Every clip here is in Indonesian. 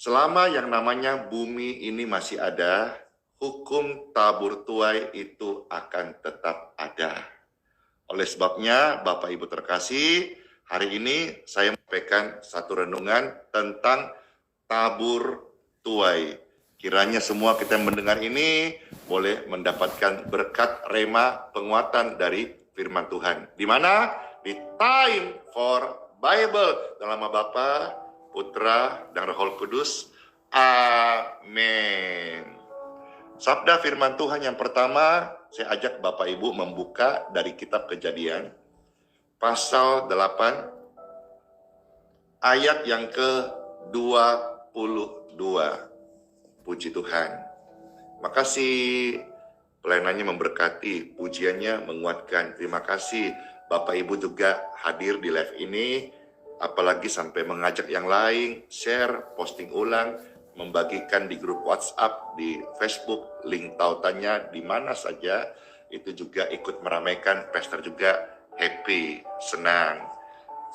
Selama yang namanya bumi ini masih ada, hukum tabur tuai itu akan tetap ada. Oleh sebabnya, Bapak Ibu terkasih, hari ini saya menyampaikan satu renungan tentang tabur tuai. Kiranya semua kita yang mendengar ini boleh mendapatkan berkat rema penguatan dari firman Tuhan. Di mana? Di Time for Bible. Dalam nama Bapa, Putra, dan Roh Kudus. Amin. Sabda firman Tuhan yang pertama, saya ajak Bapak Ibu membuka dari kitab Kejadian, pasal 8, ayat yang ke-22. Puji Tuhan. Makasih pelayanannya memberkati, pujiannya menguatkan. Terima kasih Bapak Ibu juga hadir di live ini, apalagi sampai mengajak yang lain, share, posting ulang, membagikan di grup WhatsApp, di Facebook, link tautannya di mana saja, itu juga ikut meramaikan. Pastor juga happy, senang.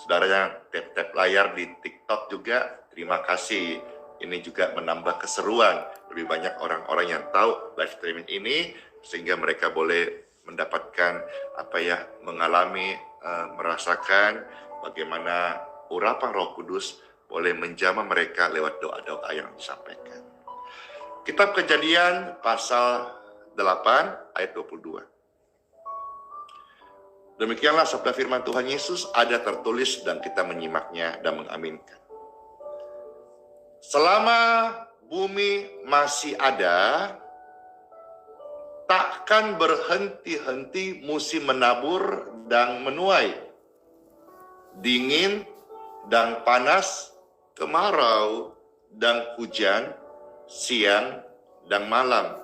Saudara yang tap-tap layar di TikTok juga, terima kasih. Ini juga menambah keseruan. Lebih banyak orang-orang yang tahu live streaming ini, sehingga mereka boleh mendapatkan mengalami, merasakan bagaimana urapan Roh Kudus boleh menjamah mereka lewat doa-doa yang disampaikan. Kitab Kejadian pasal 8 ayat 22. Demikianlah sabda firman Tuhan Yesus ada tertulis dan kita menyimaknya dan mengaminkan. Selama bumi masih ada, takkan berhenti-henti musim menabur dan menuai, dingin dan panas, kemarau dan hujan, siang dan malam.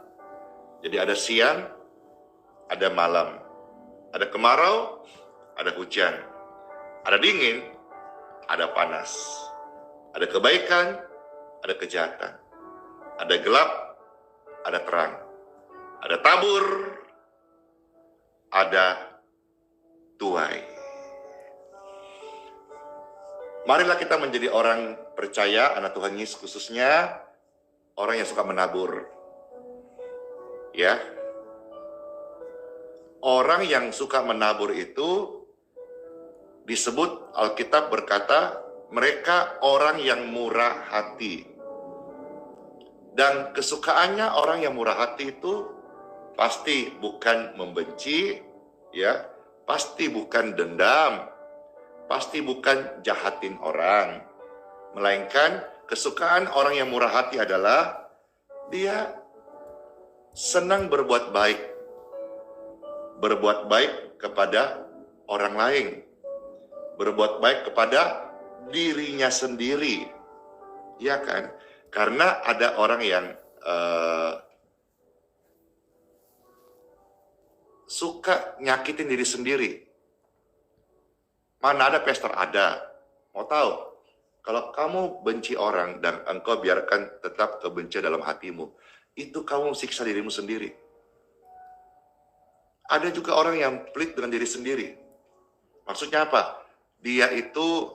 Jadi ada siang, ada malam, ada kemarau, ada hujan, ada dingin, ada panas, ada kebaikan, ada kejahatan, ada gelap, ada terang, ada tabur, ada tuai. Marilah kita menjadi orang percaya, anak Tuhan Yesus khususnya, orang yang suka menabur. Ya, orang yang suka menabur itu disebut, Alkitab berkata, mereka orang yang murah hati. Dan kesukaannya orang yang murah hati itu pasti bukan membenci, ya, pasti bukan dendam, pasti bukan jahatin orang, melainkan kesukaan orang yang murah hati adalah dia senang berbuat baik kepada orang lain, berbuat baik kepada dirinya sendiri, ya kan? Karena ada orang yang suka nyakitin diri sendiri. Mana ada pastor? Ada. Mau tahu? Kalau kamu benci orang dan engkau biarkan tetap kebencian dalam hatimu, itu kamu siksa dirimu sendiri. Ada juga orang yang pelit dengan diri sendiri. Maksudnya apa? Dia itu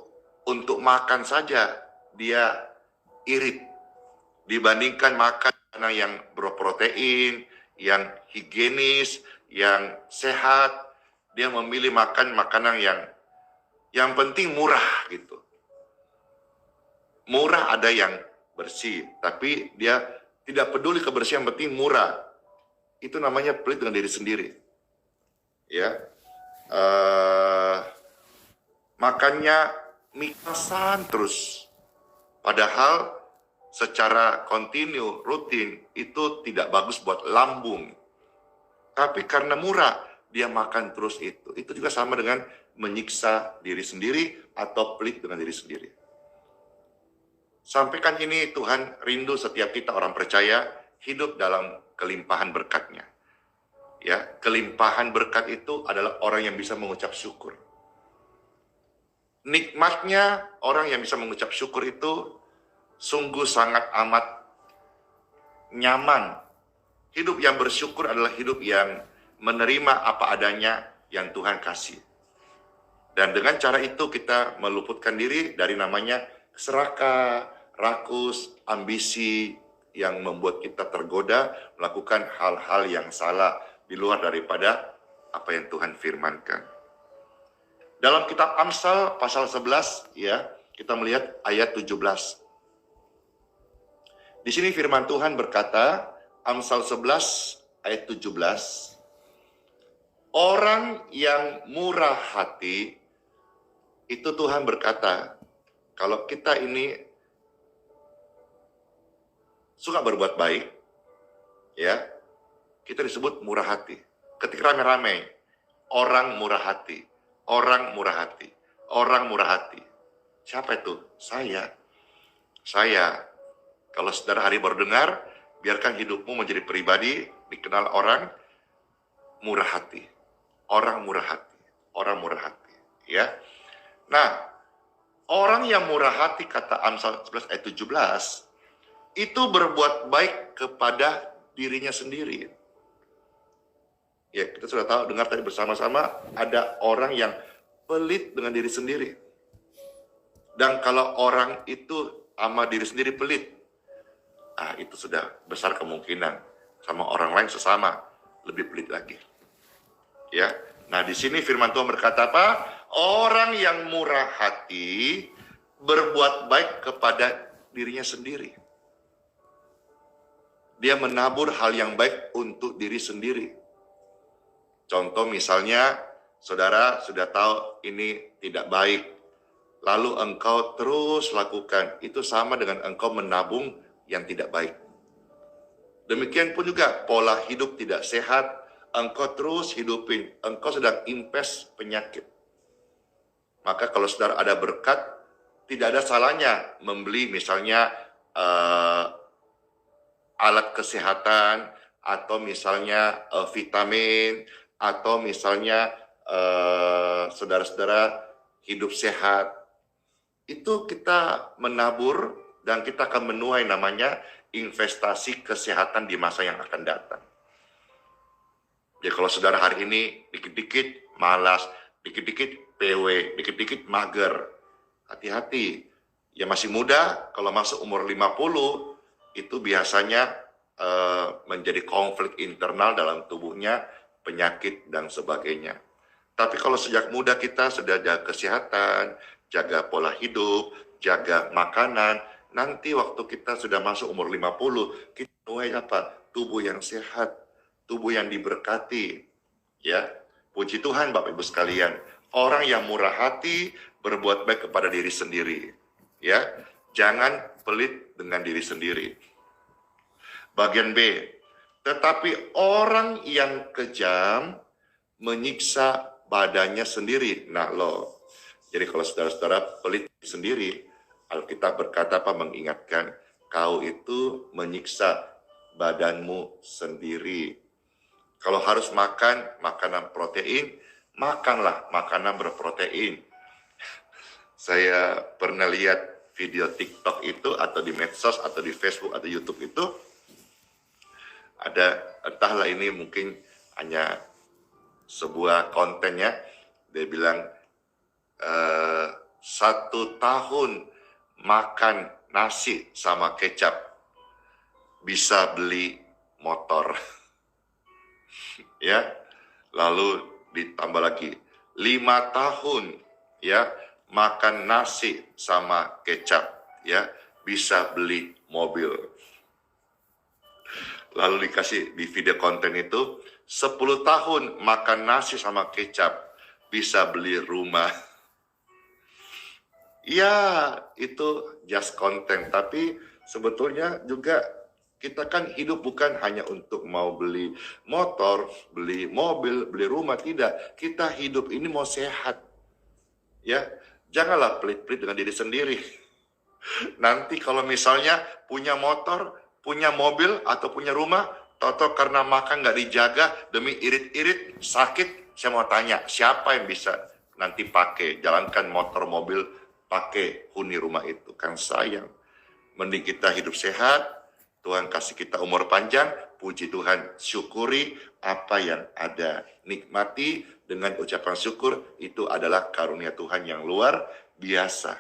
untuk makan saja, dia irit. Dibandingkan makan makanan yang berprotein, yang higienis, yang sehat, dia memilih makan makanan yang penting murah gitu. Murah, ada yang bersih, tapi dia tidak peduli kebersihan, yang penting murah. Itu namanya pelit dengan diri sendiri. Ya, makannya mie instan terus, padahal secara kontinu, rutin, itu tidak bagus buat lambung. Tapi karena murah, dia makan terus itu. Itu juga sama dengan menyiksa diri sendiri atau pelit dengan diri sendiri. Sampaikan ini, Tuhan rindu setiap kita orang percaya hidup dalam kelimpahan berkat-Nya. Ya, kelimpahan berkat itu adalah orang yang bisa mengucap syukur. Nikmatnya orang yang bisa mengucap syukur itu sungguh sangat amat nyaman. Hidup yang bersyukur adalah hidup yang menerima apa adanya yang Tuhan kasih. Dan dengan cara itu kita meluputkan diri dari namanya serakah, rakus, ambisi yang membuat kita tergoda melakukan hal-hal yang salah di luar daripada apa yang Tuhan firmankan. Dalam kitab Amsal pasal 11 ya, kita melihat ayat 17. Di sini firman Tuhan berkata, Amsal 11 ayat 17, orang yang murah hati, itu Tuhan berkata, kalau kita ini suka berbuat baik, ya, kita disebut murah hati. Ketika rame-rame, orang murah hati, orang murah hati, orang murah hati. Siapa itu? Saya. Kalau saudara hari baru dengar, biarkan hidupmu menjadi pribadi, dikenal orang murah hati. Orang murah hati. Orang murah hati. Ya. Nah, orang yang murah hati, kata Amsal 11 ayat 17, itu berbuat baik kepada dirinya sendiri. Ya, kita sudah tahu, dengar tadi bersama-sama, ada orang yang pelit dengan diri sendiri. Dan kalau orang itu sama diri sendiri pelit, itu sudah besar kemungkinan sama orang lain sesama lebih pelit lagi. Ya, nah di sini firman Tuhan berkata apa? Orang yang murah hati berbuat baik kepada dirinya sendiri. Dia menabur hal yang baik untuk diri sendiri. Contoh misalnya, saudara sudah tahu ini tidak baik, lalu engkau terus lakukan, itu sama dengan engkau menabung yang tidak baik. Demikian pun juga pola hidup tidak sehat, engkau terus hidupin, engkau sedang invest penyakit. Maka kalau saudara ada berkat, tidak ada salahnya membeli misalnya alat kesehatan, atau misalnya vitamin, atau misalnya saudara-saudara hidup sehat. Itu kita menabur dan kita akan menuai namanya investasi kesehatan di masa yang akan datang. Ya kalau saudara hari ini dikit-dikit malas, dikit-dikit PW, dikit-dikit mager, hati-hati. Ya masih muda, kalau masuk umur 50, itu biasanya menjadi konflik internal dalam tubuhnya, penyakit dan sebagainya. Tapi kalau sejak muda kita sudah jaga kesehatan, jaga pola hidup, jaga makanan, nanti waktu kita sudah masuk umur 50, kita mulai apa? Tubuh yang sehat, tubuh yang diberkati. Ya, puji Tuhan Bapak Ibu sekalian. Orang yang murah hati berbuat baik kepada diri sendiri. Ya, jangan pelit dengan diri sendiri. Bagian B, tetapi orang yang kejam menyiksa badannya sendiri. Nah loh, jadi kalau saudara-saudara pelit sendiri, Alkitab berkata apa? Mengingatkan, kau itu menyiksa badanmu sendiri. Kalau harus makan makanan protein, makanlah makanan berprotein. Saya pernah lihat video TikTok itu, atau di medsos, atau di Facebook, atau YouTube itu, ada, entahlah ini mungkin hanya sebuah kontennya, dia bilang 1 tahun makan nasi sama kecap bisa beli motor. Ya, lalu ditambah lagi 5 tahun ya makan nasi sama kecap ya bisa beli mobil. Lalu dikasih di video konten itu 10 tahun makan nasi sama kecap bisa beli rumah. Ya, itu just konten, tapi sebetulnya juga kita kan hidup bukan hanya untuk mau beli motor, beli mobil, beli rumah, tidak. Kita hidup ini mau sehat. Ya, janganlah pelit-pelit dengan diri sendiri. Nanti kalau misalnya punya motor, punya mobil, atau punya rumah, tahu-tahu karena makan nggak dijaga, demi irit-irit, sakit, saya mau tanya, siapa yang bisa nanti pakai, jalankan motor, mobil, pakai huni rumah itu? Kan sayang. Mending kita hidup sehat, Tuhan kasih kita umur panjang, puji Tuhan, syukuri apa yang ada. Nikmati dengan ucapan syukur, itu adalah karunia Tuhan yang luar biasa.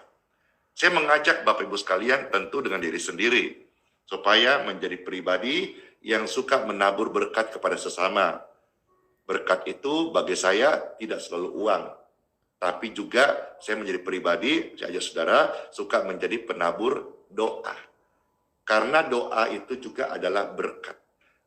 Saya mengajak Bapak Ibu sekalian tentu dengan diri sendiri, supaya menjadi pribadi yang suka menabur berkat kepada sesama. Berkat itu bagi saya tidak selalu uang, tapi juga saya menjadi pribadi, saya ajak saudara, suka menjadi penabur doa. Karena doa itu juga adalah berkat.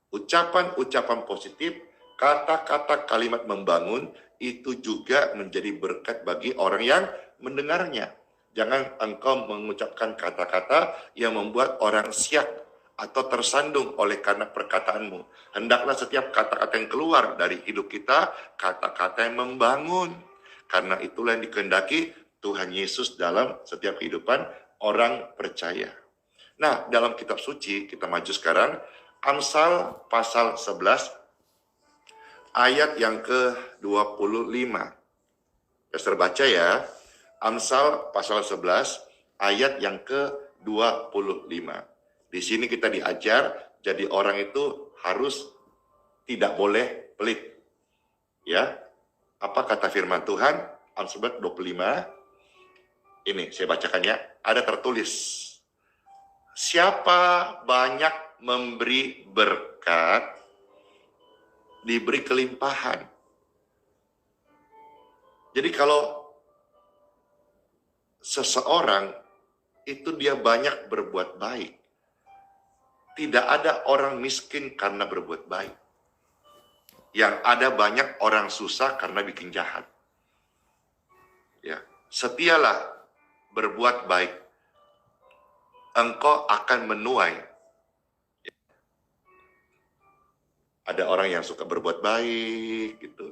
Ucapan-ucapan positif, kata-kata kalimat membangun, itu juga menjadi berkat bagi orang yang mendengarnya. Jangan engkau mengucapkan kata-kata yang membuat orang siak atau tersandung oleh karena perkataanmu. Hendaklah setiap kata-kata yang keluar dari hidup kita, kata-kata yang membangun. Karena itulah yang dikehendaki Tuhan Yesus dalam setiap kehidupan orang percaya. Nah, dalam kitab suci, kita maju sekarang, Amsal pasal 11, ayat yang ke-25. Saya baca ya, Amsal pasal 11, ayat yang ke-25. Di sini kita diajar, jadi orang itu harus tidak boleh pelit. Ya, apa kata firman Tuhan? Amsal 25, ini saya bacakan ya, ada tertulis. Siapa banyak memberi berkat, diberi kelimpahan. Jadi kalau seseorang itu dia banyak berbuat baik, tidak ada orang miskin karena berbuat baik. Yang ada banyak orang susah karena bikin jahat. Ya, setialah berbuat baik, engkau akan menuai. Ada orang yang suka berbuat baik, gitu,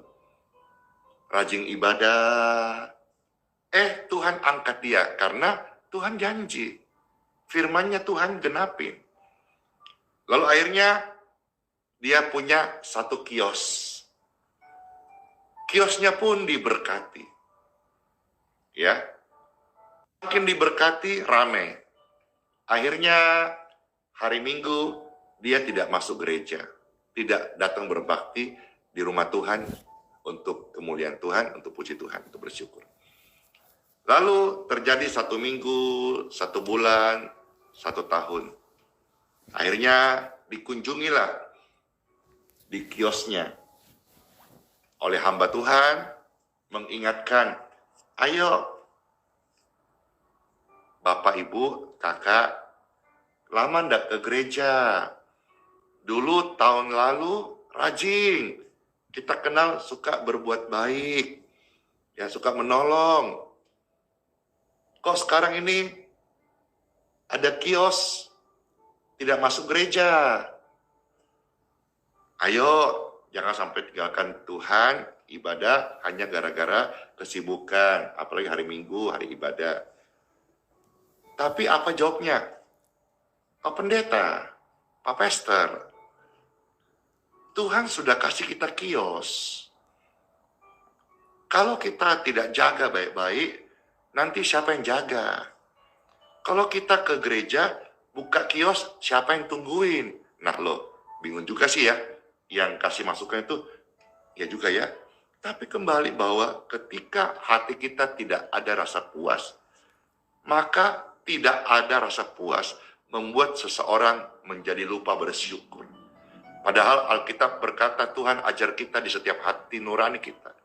rajin ibadah. Tuhan angkat dia karena Tuhan janji, firman-Nya Tuhan genapin. Lalu akhirnya dia punya satu kios. Kiosnya pun diberkati. Ya. Makin diberkati, ramai. Akhirnya hari Minggu dia tidak masuk gereja, tidak datang berbakti di rumah Tuhan untuk kemuliaan Tuhan, untuk puji Tuhan, untuk bersyukur. Lalu terjadi 1 minggu, 1 bulan, 1 tahun. Akhirnya dikunjungilah di kiosnya oleh hamba Tuhan, mengingatkan, ayo Bapak, Ibu, Kakak, lama ndak ke gereja. Dulu tahun lalu rajin, kita kenal suka berbuat baik, ya suka menolong. Kok sekarang ini ada kios, tidak masuk gereja? Ayo, jangan sampai tinggalkan Tuhan, ibadah hanya gara-gara kesibukan, apalagi hari Minggu, hari ibadah. Tapi apa jawabnya? Pak Pendeta, Pak Pastor, Tuhan sudah kasih kita kios. Kalau kita tidak jaga baik-baik, nanti siapa yang jaga? Kalau kita ke gereja, buka kios, siapa yang tungguin? Nah loh, bingung juga sih ya. Yang kasih masukan itu, ya juga ya. Tapi kembali bahwa ketika hati kita tidak ada rasa puas, maka tidak ada rasa puas membuat seseorang menjadi lupa bersyukur. Padahal Alkitab berkata, Tuhan ajar kita di setiap hati nurani kita,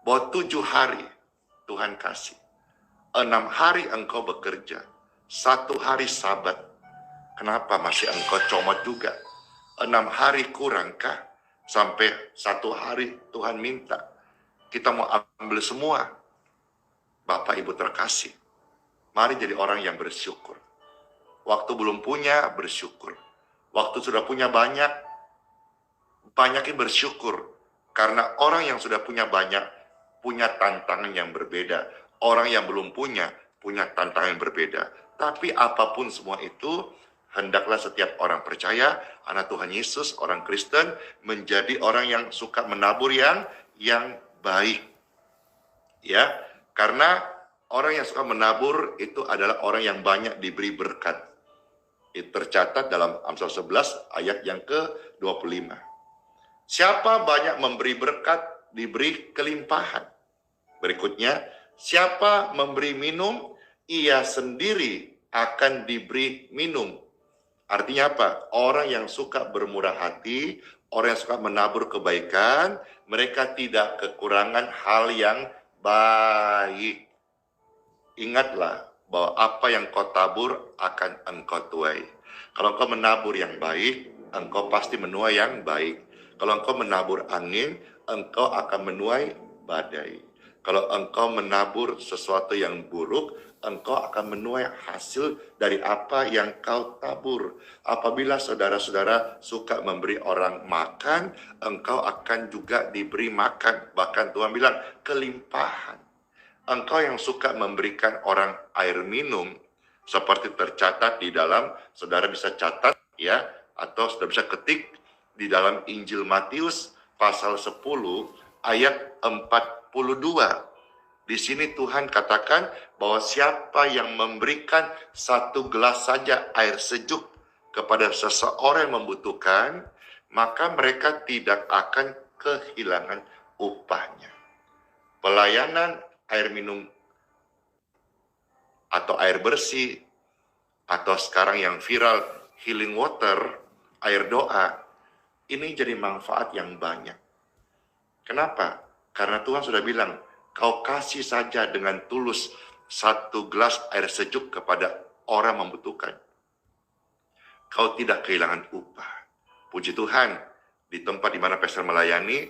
bahwa 7 hari Tuhan kasih. 6 hari engkau bekerja, 1 hari sabat. Kenapa masih engkau comot juga? 6 hari kurangkah? Sampai 1 hari Tuhan minta. Kita mau ambil semua. Bapak Ibu terkasih, mari jadi orang yang bersyukur. Waktu belum punya, bersyukur. Waktu sudah punya banyak, banyakin bersyukur. Karena orang yang sudah punya banyak, punya tantangan yang berbeda. Orang yang belum punya tantangan yang berbeda. Tapi apapun semua itu, hendaklah setiap orang percaya, anak Tuhan Yesus, orang Kristen, menjadi orang yang suka menabur yang baik. Ya, karena orang yang suka menabur itu adalah orang yang banyak diberi berkat. Itu tercatat dalam Amsal 11 ayat yang ke-25. Siapa banyak memberi berkat, diberi kelimpahan. Berikutnya, siapa memberi minum, ia sendiri akan diberi minum. Artinya apa? Orang yang suka bermurah hati, orang yang suka menabur kebaikan, mereka tidak kekurangan hal yang baik. Ingatlah bahwa apa yang kau tabur akan engkau tuai. Kalau engkau menabur yang baik, engkau pasti menuai yang baik. Kalau engkau menabur angin, engkau akan menuai badai. Kalau engkau menabur sesuatu yang buruk, engkau akan menuai hasil dari apa yang kau tabur. Apabila saudara-saudara suka memberi orang makan, engkau akan juga diberi makan. Bahkan Tuhan bilang, kelimpahan. Engkau yang suka memberikan orang air minum, seperti tercatat di dalam, saudara bisa catat ya, atau saudara bisa ketik di dalam Injil Matius pasal 10 ayat 42. Di sini Tuhan katakan bahwa siapa yang memberikan satu gelas saja air sejuk kepada seseorang yang membutuhkan, maka mereka tidak akan kehilangan upahnya. Pelayanan air minum atau air bersih, atau sekarang yang viral healing water, air doa, ini jadi manfaat yang banyak. Kenapa? Karena Tuhan sudah bilang, kau kasih saja dengan tulus satu gelas air sejuk kepada orang membutuhkan. Kau tidak kehilangan upah. Puji Tuhan, di tempat di mana pastor melayani,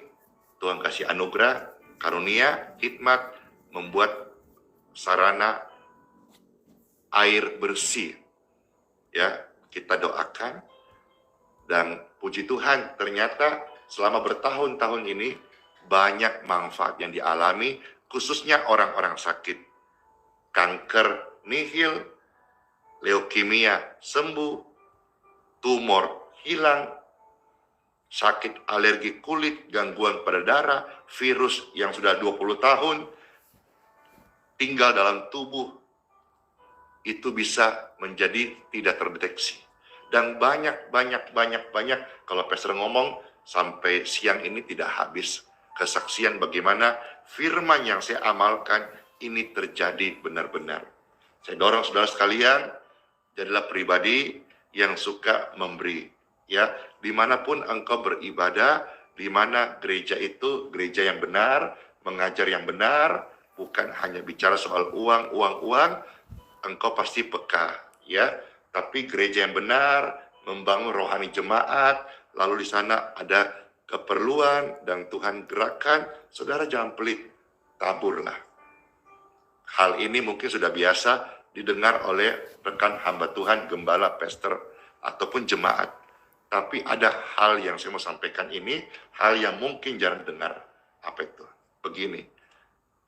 Tuhan kasih anugerah, karunia, hikmat, membuat sarana air bersih. Ya, kita doakan. Dan puji Tuhan, ternyata selama bertahun-tahun ini, banyak manfaat yang dialami, khususnya orang-orang sakit. Kanker nihil, leukemia sembuh, tumor hilang, sakit alergi kulit, gangguan pada darah, virus yang sudah 20 tahun, tinggal dalam tubuh, itu bisa menjadi tidak terdeteksi. Dan banyak, kalau pastor ngomong, sampai siang ini tidak habis kesaksian bagaimana firman yang saya amalkan ini terjadi benar-benar. Saya dorong saudara sekalian, jadilah pribadi yang suka memberi. Ya, dimanapun engkau beribadah, di mana gereja itu gereja yang benar, mengajar yang benar, bukan hanya bicara soal uang, engkau pasti peka, ya. Tapi gereja yang benar, membangun rohani jemaat, lalu di sana ada keperluan dan Tuhan gerakkan, saudara jangan pelit, taburlah. Hal ini mungkin sudah biasa didengar oleh rekan hamba Tuhan, gembala, pastor, ataupun jemaat. Tapi ada hal yang saya mau sampaikan ini, hal yang mungkin jarang dengar. Apa itu? Begini,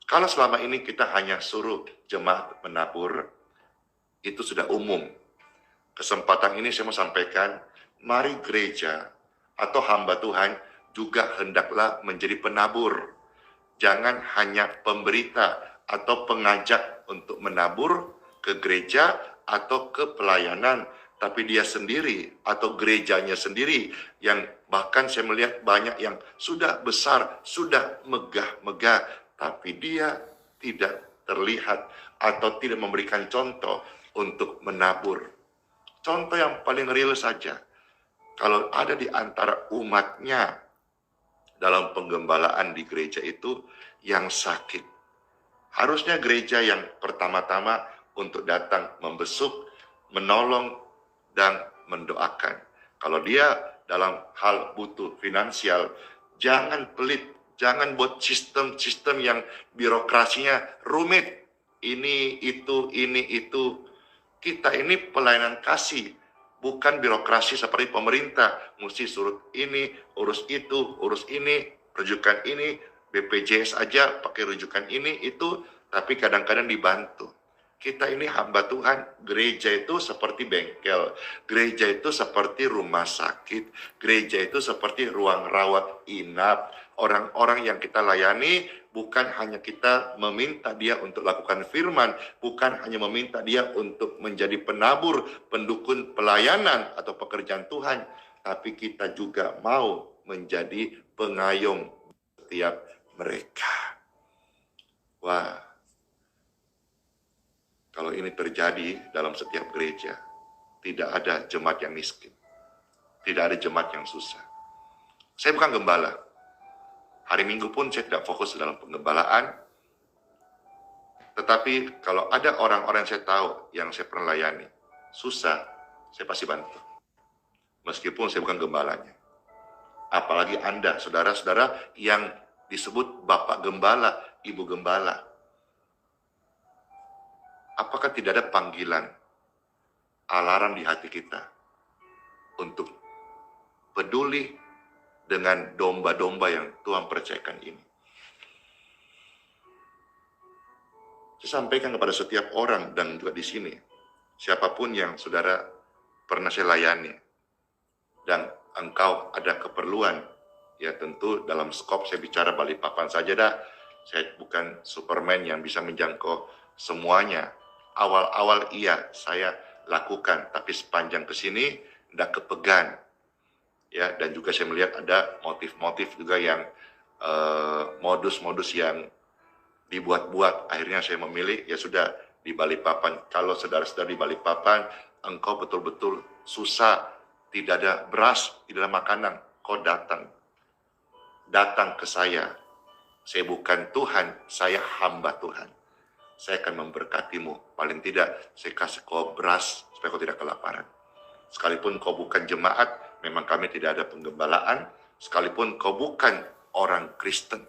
kalau selama ini kita hanya suruh jemaat menabur, itu sudah umum. Kesempatan ini saya mau sampaikan, mari gereja atau hamba Tuhan juga hendaklah menjadi penabur. Jangan hanya pemberita atau pengajak untuk menabur ke gereja atau ke pelayanan, tapi dia sendiri atau gerejanya sendiri yang bahkan saya melihat banyak yang sudah besar, sudah megah-megah, tapi dia tidak terlihat atau tidak memberikan contoh untuk menabur. Contoh yang paling real saja, kalau ada di antara umatnya dalam penggembalaan di gereja itu yang sakit, harusnya gereja yang pertama-tama untuk datang membesuk, menolong, dan mendoakan. Kalau dia dalam hal butuh finansial, jangan pelit, jangan buat sistem-sistem yang birokrasinya rumit. Ini, itu. Kita ini pelayanan kasih, bukan birokrasi seperti pemerintah. Mesti suruh ini, urus itu, urus ini, rujukan ini, BPJS aja pakai rujukan ini, itu. Tapi kadang-kadang dibantu. Kita ini hamba Tuhan, gereja itu seperti bengkel, gereja itu seperti rumah sakit, gereja itu seperti ruang rawat inap. Orang-orang yang kita layani bukan hanya kita meminta dia untuk lakukan firman, bukan hanya meminta dia untuk menjadi penabur, pendukung pelayanan atau pekerjaan Tuhan, tapi kita juga mau menjadi pengayom setiap mereka. Wah, kalau ini terjadi dalam setiap gereja, tidak ada jemaat yang miskin, tidak ada jemaat yang susah. Saya bukan gembala. Hari Minggu pun saya tidak fokus dalam penggembalaan. Tetapi kalau ada orang-orang yang saya tahu, yang saya pernah layani, susah, saya pasti bantu. Meskipun saya bukan gembalanya. Apalagi Anda, saudara-saudara yang disebut Bapak Gembala, Ibu Gembala. Apakah tidak ada panggilan, alarm di hati kita untuk peduli dengan domba-domba yang Tuhan percayakan ini? Saya sampaikan kepada setiap orang dan juga di sini, siapapun yang saudara pernah saya layani, dan engkau ada keperluan, ya tentu dalam skop saya bicara Balikpapan saja dah. Saya bukan Superman yang bisa menjangkau semuanya. Awal-awal iya saya lakukan, tapi sepanjang ke sini tidak kepegang. Ya, dan juga saya melihat ada motif-motif juga yang modus-modus yang dibuat-buat. Akhirnya saya memilih ya sudah di Balikpapan. Kalau saudara-saudara di Balikpapan, engkau betul-betul susah, tidak ada beras, tidak ada makanan, kau datang ke saya. Saya bukan Tuhan, saya hamba Tuhan. Saya akan memberkatimu. Paling tidak, saya kasih kau beras supaya kau tidak kelaparan. Sekalipun kau bukan jemaat, memang kami tidak ada penggembalaan. Sekalipun kau bukan orang Kristen,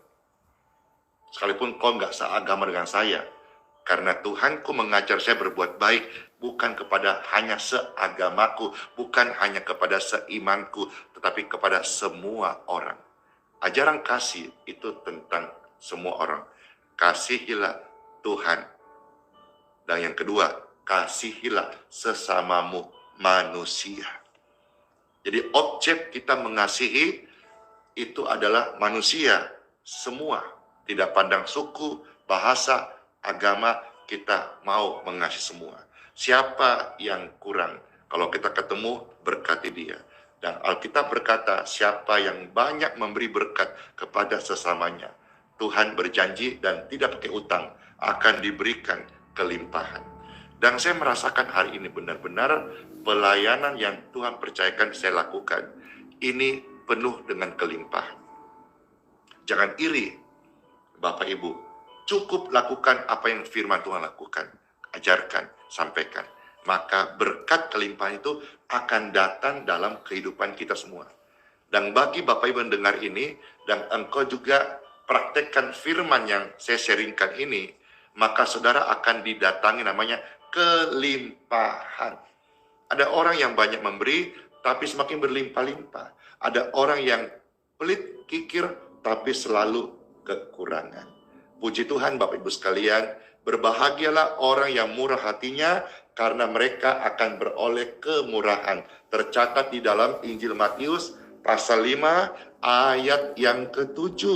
sekalipun kau nggak seagama dengan saya, karena Tuhanku mengajar saya berbuat baik, bukan kepada hanya seagamaku, bukan hanya kepada seimanku, tetapi kepada semua orang. Ajaran kasih itu tentang semua orang. Kasihilah Tuhan. Dan yang kedua, kasihilah sesamamu manusia. Jadi objek kita mengasihi itu adalah manusia, semua. Tidak pandang suku, bahasa, agama, kita mau mengasihi semua. Siapa yang kurang? Kalau kita ketemu, berkati dia. Dan Alkitab berkata, siapa yang banyak memberi berkat kepada sesamanya, Tuhan berjanji dan tidak pakai utang, akan diberikan kelimpahan. Dan saya merasakan hari ini benar-benar pelayanan yang Tuhan percayakan saya lakukan, ini penuh dengan kelimpahan. Jangan iri, Bapak Ibu, cukup lakukan apa yang firman Tuhan lakukan, ajarkan, sampaikan. Maka berkat kelimpahan itu akan datang dalam kehidupan kita semua. Dan bagi Bapak Ibu mendengar ini, dan engkau juga praktekkan firman yang saya sharingkan ini, maka saudara akan didatangi namanya kelimpahan. Ada orang yang banyak memberi, tapi semakin berlimpah-limpah. Ada orang yang pelit, kikir, tapi selalu kekurangan. Puji Tuhan Bapak Ibu sekalian, berbahagialah orang yang murah hatinya, karena mereka akan beroleh kemurahan. Tercatat di dalam Injil Matius pasal 5 ayat yang ke-7.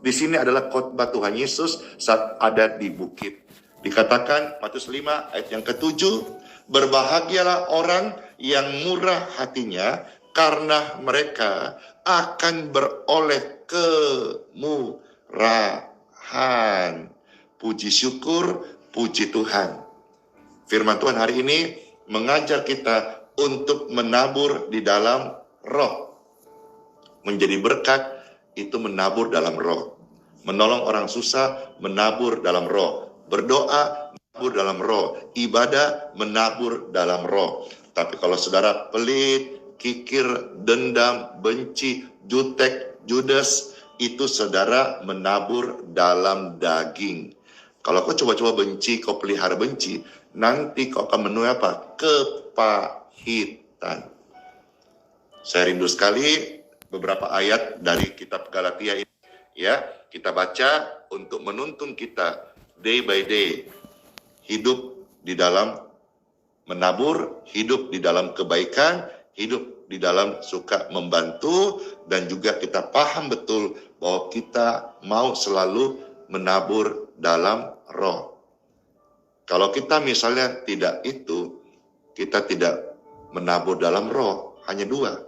Di sini adalah khotbah Tuhan Yesus saat ada di bukit. Dikatakan Matius 5 ayat yang ke-7, berbahagialah orang yang murah hatinya, karena mereka akan beroleh kemurahan. Puji syukur, puji Tuhan. Firman Tuhan hari ini mengajar kita untuk menabur di dalam roh. Menjadi berkat itu menabur dalam roh. Menolong orang susah, menabur dalam roh. Berdoa, menabur dalam roh. Ibadah, menabur dalam roh. Tapi kalau saudara pelit, kikir, dendam, benci, jutek, judes, itu saudara menabur dalam daging. Kalau kau coba-coba benci, kau pelihara benci, nanti kau akan menuai apa? Kepahitan. Saya rindu sekali beberapa ayat dari kitab Galatia ini. Ya, kita baca untuk menuntun kita day by day. Hidup di dalam menabur, hidup di dalam kebaikan, hidup di dalam suka membantu, dan juga kita paham betul bahwa kita mau selalu menabur dalam roh. Kalau kita misalnya tidak itu, kita tidak menabur dalam roh, hanya dua.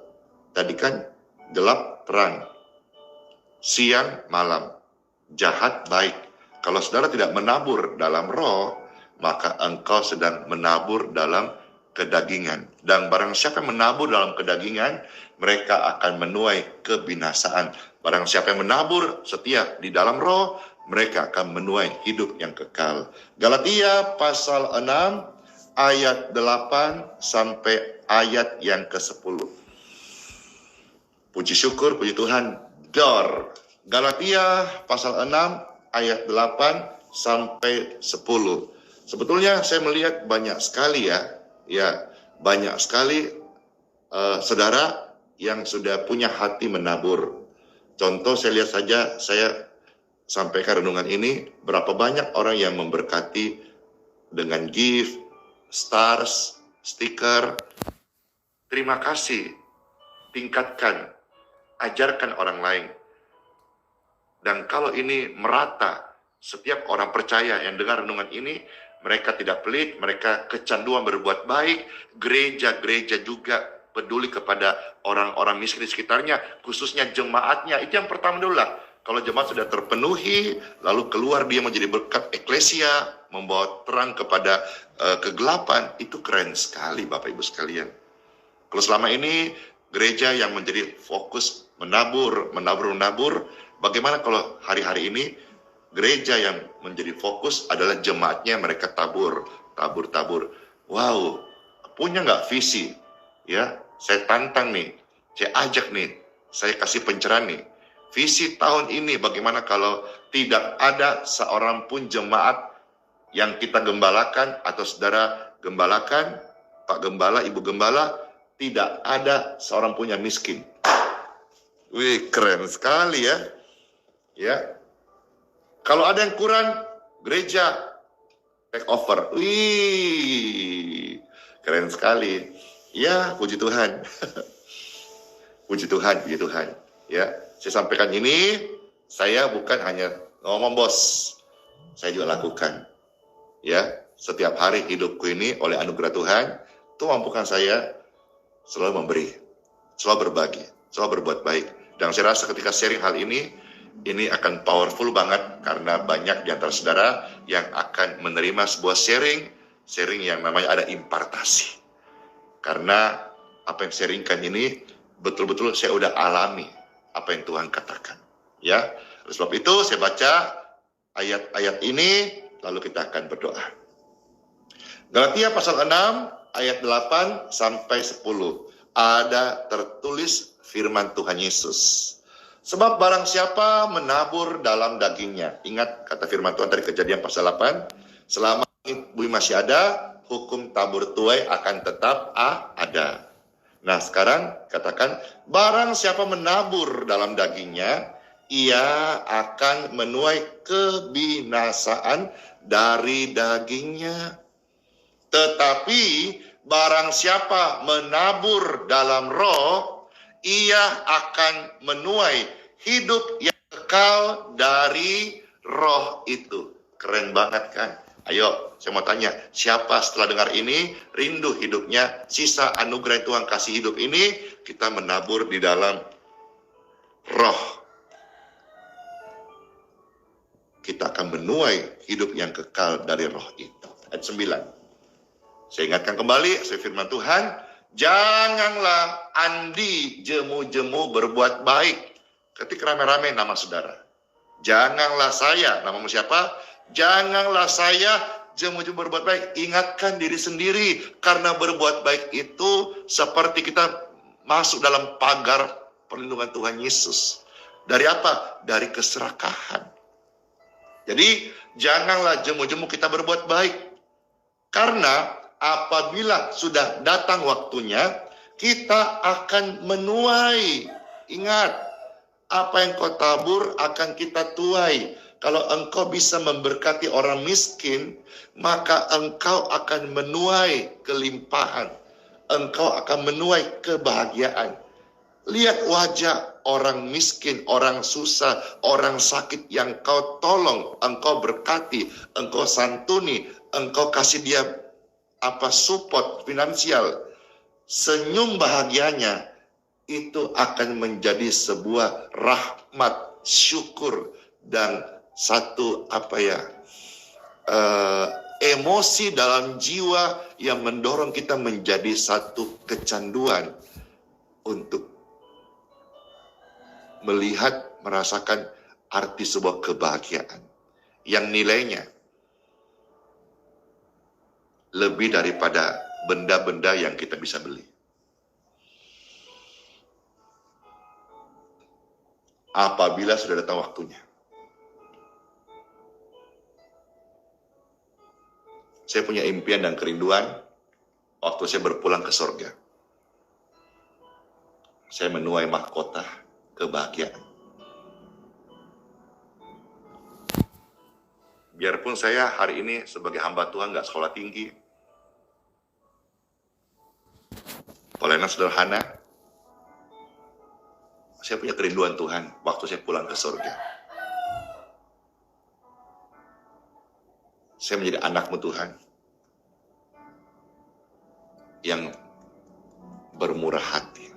Tadi kan gelap terang, siang malam, jahat baik. Kalau saudara tidak menabur dalam roh, maka engkau sedang menabur dalam kedagingan. Dan barang siapa yang menabur dalam kedagingan, mereka akan menuai kebinasaan. Barang siapa yang menabur setia di dalam roh, mereka akan menuai hidup yang kekal. Galatia pasal 6 ayat 8 sampai ayat yang ke-10. Puji syukur, puji Tuhan. Dor. Galatia pasal 6 ayat 8 sampai 10. Sebetulnya saya melihat banyak sekali banyak sekali saudara yang sudah punya hati menabur. Contoh saya lihat saja, saya sampaikan renungan ini, berapa banyak orang yang memberkati dengan gift, stars, stiker. Terima kasih, tingkatkan, ajarkan orang lain. Dan kalau ini merata, setiap orang percaya yang dengar renungan ini, mereka tidak pelit, mereka kecanduan berbuat baik, gereja-gereja juga peduli kepada orang-orang miskin di sekitarnya, khususnya jemaatnya. Itu yang pertama dulu lah. Kalau jemaat sudah terpenuhi, lalu keluar dia menjadi berkat eklesia, membawa terang kepada kegelapan, itu keren sekali Bapak Ibu sekalian. Kalau selama ini gereja yang menjadi fokus menabur, bagaimana kalau hari-hari ini gereja yang menjadi fokus adalah jemaatnya, mereka tabur. Wow, punya nggak visi? Ya, saya tantang nih, saya ajak nih, saya kasih pencerahan nih. Visi tahun ini bagaimana kalau tidak ada seorang pun jemaat yang kita gembalakan atau saudara gembalakan, Pak Gembala, Ibu Gembala, tidak ada seorang pun yang miskin. Wih, keren sekali ya. Ya. Kalau ada yang kurang, gereja take over. Wih, keren sekali. Ya, puji Tuhan. Puji Tuhan. Ya, saya sampaikan ini, saya bukan hanya ngomong bos, saya juga lakukan. Ya, setiap hari hidupku ini oleh anugerah Tuhan, Tuhan mampukan saya selalu memberi, selalu berbagi, selalu berbuat baik. Dan saya rasa ketika sharing hal ini akan powerful banget karena banyak di antara saudara yang akan menerima sebuah sharing yang namanya ada impartasi. Karena apa yang sharingkan ini betul-betul saya udah alami apa yang Tuhan katakan. Ya, oleh sebab itu saya baca ayat-ayat ini lalu kita akan berdoa. Galatia pasal 6 ayat 8 sampai 10 ada tertulis firman Tuhan Yesus. Sebab barang siapa menabur dalam dagingnya. Ingat kata firman Tuhan dari Kejadian pasal 8. Selama bumi masih ada, hukum tabur tuai akan tetap ada. Nah sekarang katakan, barang siapa menabur dalam dagingnya, ia akan menuai kebinasaan dari dagingnya. Tetapi barang siapa menabur dalam roh, ia akan menuai hidup yang kekal dari roh itu. Keren banget kan? Ayo, saya mau tanya, siapa setelah dengar ini, rindu hidupnya, sisa anugerah Tuhan kasih hidup ini, kita menabur di dalam roh. Kita akan menuai hidup yang kekal dari roh itu. Ayat 9. Saya ingatkan kembali, saya firman Tuhan, janganlah andi jemu-jemu berbuat baik ketika rame-rame nama saudara. Janganlah saya, namamu siapa? Janganlah saya jemu-jemu berbuat baik. Ingatkan diri sendiri, karena berbuat baik itu seperti kita masuk dalam pagar perlindungan Tuhan Yesus. Dari apa? Dari keserakahan. Jadi janganlah jemu-jemu kita berbuat baik. Karena apabila sudah datang waktunya, kita akan menuai. Ingat, apa yang kau tabur akan kita tuai. Kalau engkau bisa memberkati orang miskin, maka engkau akan menuai kelimpahan. Engkau akan menuai kebahagiaan. Lihat wajah orang miskin, orang susah, orang sakit yang kau tolong, engkau berkati, engkau santuni, engkau kasih dia support finansial, senyum bahagianya itu akan menjadi sebuah rahmat, syukur, dan satu emosi dalam jiwa yang mendorong kita menjadi satu kecanduan untuk melihat, merasakan arti sebuah kebahagiaan yang nilainya lebih daripada benda-benda yang kita bisa beli. Apabila sudah datang waktunya. Saya punya impian dan kerinduan waktu saya berpulang ke surga. Saya menuai mahkota kebahagiaan. Biarpun saya hari ini sebagai hamba Tuhan nggak sekolah tinggi, pelayanan sederhana, saya punya kerinduan Tuhan waktu saya pulang ke surga. Saya menjadi anak-Mu Tuhan yang bermurah hati.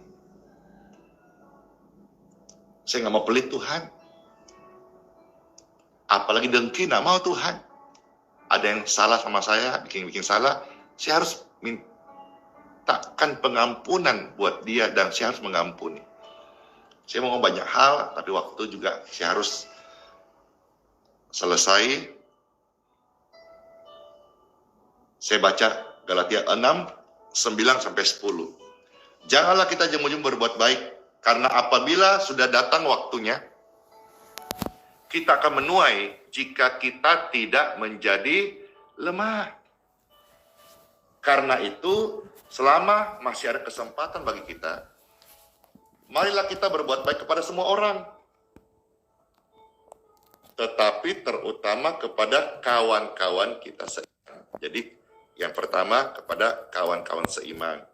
Saya nggak mau pelit Tuhan. Apalagi dengki, nggak mau Tuhan. Ada yang salah sama saya, bikin salah, saya harus mintakan pengampunan buat dia dan saya harus mengampuni. Saya mau banyak hal, tapi waktu juga saya harus selesai. Saya baca Galatia 6, 9-10. Janganlah kita jemu-jemu berbuat baik, karena apabila sudah datang waktunya, kita akan menuai jika kita tidak menjadi lemah. Karena itu, selama masih ada kesempatan bagi kita, marilah kita berbuat baik kepada semua orang. Tetapi terutama kepada kawan-kawan kita seiman. Jadi, yang pertama kepada kawan-kawan seiman.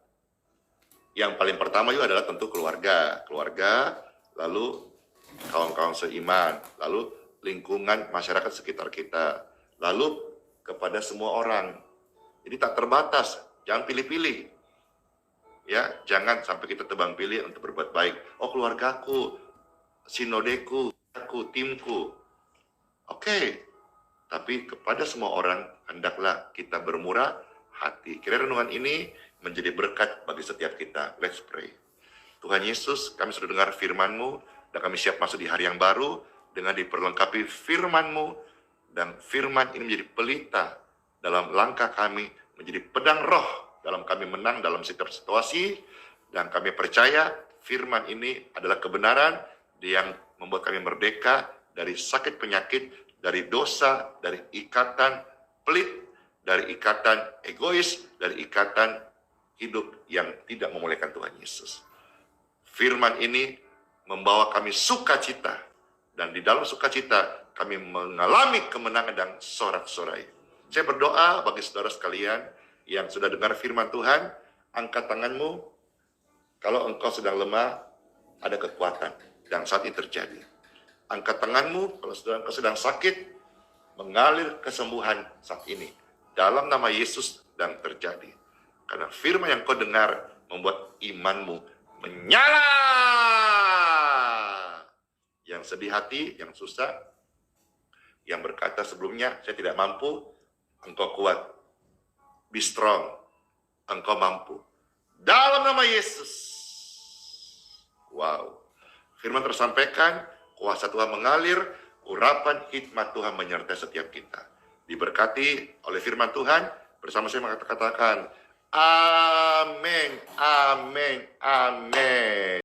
Yang paling pertama juga adalah tentu keluarga. Keluarga, lalu kawan-kawan seiman, lalu lingkungan masyarakat sekitar kita, lalu kepada semua orang. Jadi tak terbatas, jangan pilih-pilih. Ya, jangan sampai kita tebang pilih untuk berbuat baik. Oh, keluargaku, sinodeku, aku, timku. Oke. Tapi kepada semua orang, hendaklah kita bermurah hati. Kiranya renungan ini menjadi berkat bagi setiap kita. Let's pray. Tuhan Yesus, kami sudah dengar firman-Mu, dan kami siap masuk di hari yang baru, dengan diperlengkapi firman-Mu, dan firman ini menjadi pelita dalam langkah kami, menjadi pedang roh dalam kami menang dalam setiap situasi, dan kami percaya firman ini adalah kebenaran yang membuat kami merdeka dari sakit penyakit, dari dosa, dari ikatan pelit, dari ikatan egois, dari ikatan hidup yang tidak memuliakan Tuhan Yesus. Firman ini membawa kami sukacita, dan di dalam sukacita kami mengalami kemenangan dan sorak-sorai. Saya berdoa bagi saudara sekalian yang sudah dengar firman Tuhan, angkat tanganmu. Kalau engkau sedang lemah, ada kekuatan, dan saat ini terjadi. Angkat tanganmu kalau engkau sedang sakit, mengalir kesembuhan saat ini. Dalam nama Yesus dan terjadi. Karena firman yang kau dengar membuat imanmu menyala. Yang sedih hati, yang susah, yang berkata sebelumnya, saya tidak mampu, engkau kuat. Be strong, engkau mampu. Dalam nama Yesus. Wow. Firman tersampaikan, kuasa Tuhan mengalir, urapan hikmat Tuhan menyertai setiap kita. Diberkati oleh firman Tuhan, bersama saya mengatakan, amin, amin, amin.